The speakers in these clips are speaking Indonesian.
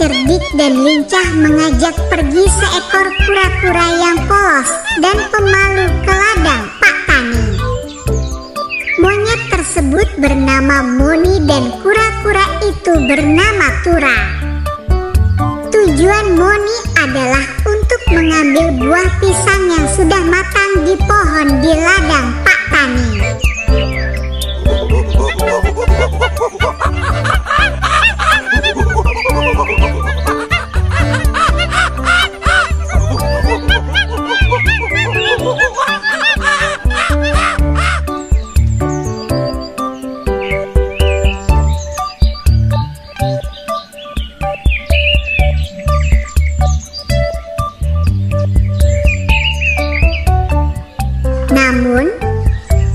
cerdik dan lincah mengajak pergi seekor kura-kura yang polos dan pemalu ke ladang Pak Tani. Monyet tersebut bernama Moni dan kura-kura itu bernama Tura. Tujuan Moni adalah untuk mengambil buah pisang yang sudah matang di pohon di ladang Pak Tani. Namun,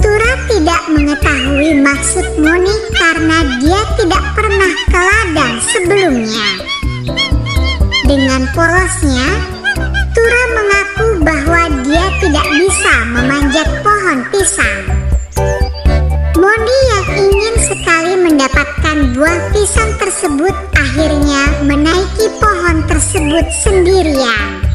Tura tidak mengetahui maksud Moni karena dia tidak pernah ke ladang sebelumnya. Dengan polosnya, Tura mengaku bahwa dia tidak bisa memanjat pohon pisang. Moni yang ingin sekali mendapatkan buah pisang tersebut akhirnya menaiki pohon tersebut sendirian.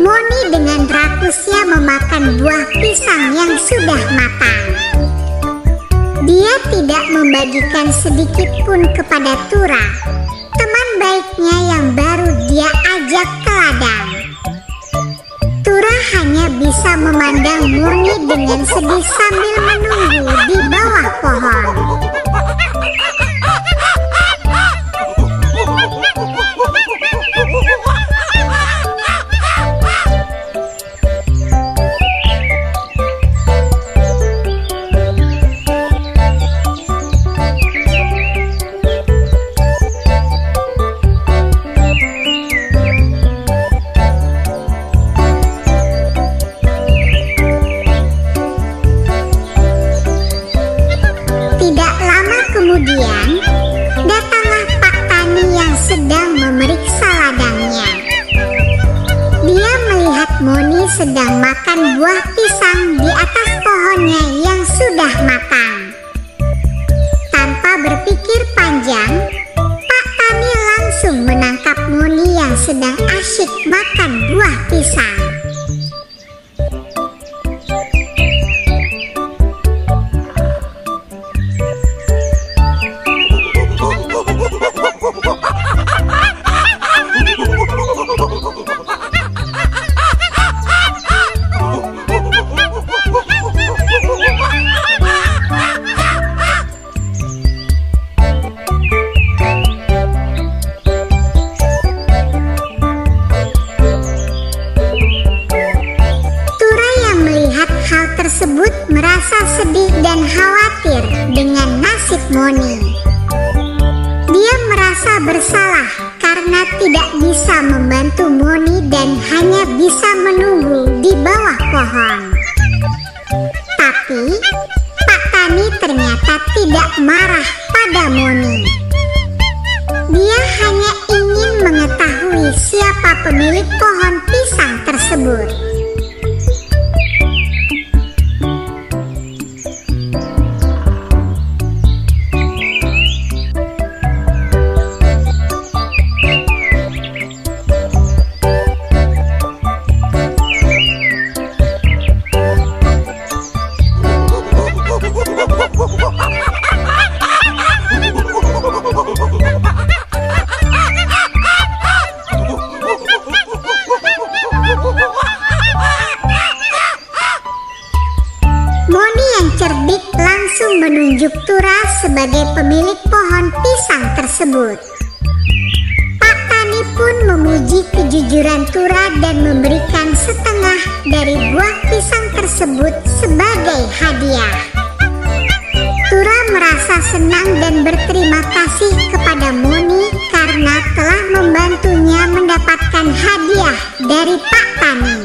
Moni dengan rakusnya memakan buah pisang yang sudah matang. Dia tidak membagikan sedikit pun kepada Tura, teman baiknya yang baru dia ajak ke ladang. Tura hanya bisa memandang Moni dengan sedih sambil menunggu di bawah pohon. Kemudian, datanglah Pak Tani yang sedang memeriksa ladangnya. Dia melihat Moni sedang makan buah pisang di atas pohonnya yang sudah matang. Tanpa berpikir panjang, Pak Tani langsung menangkap Moni yang sedang asyik makan buah pisang. Tersebut merasa sedih dan khawatir dengan nasib Moni. Dia merasa bersalah karena tidak bisa membantu Moni dan hanya bisa menunggu di bawah pohon. Tapi Pak Tani ternyata tidak marah pada Moni. Dia hanya ingin mengetahui siapa pemilik pohon pisang tersebut. Moni yang cerdik langsung menunjuk Tura sebagai pemilik pohon pisang tersebut. Pak Tani pun memuji kejujuran Tura dan memberikan setengah dari buah pisang tersebut sebagai hadiah. merasa senang dan berterima kasih kepada Moni karena telah membantunya mendapatkan hadiah dari Pak Tani.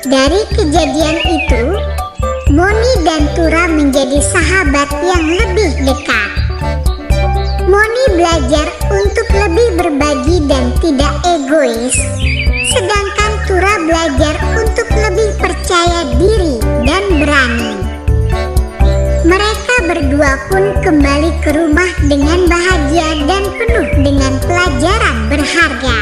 Dari kejadian itu, Moni dan Tura menjadi sahabat yang lebih dekat. Moni belajar untuk lebih berbagi dan tidak egois, sedangkan Tura belajar untuk lebih percaya diri dan berani. Mereka berdua pun kembali ke rumah dengan bahagia dan penuh dengan pelajaran berharga.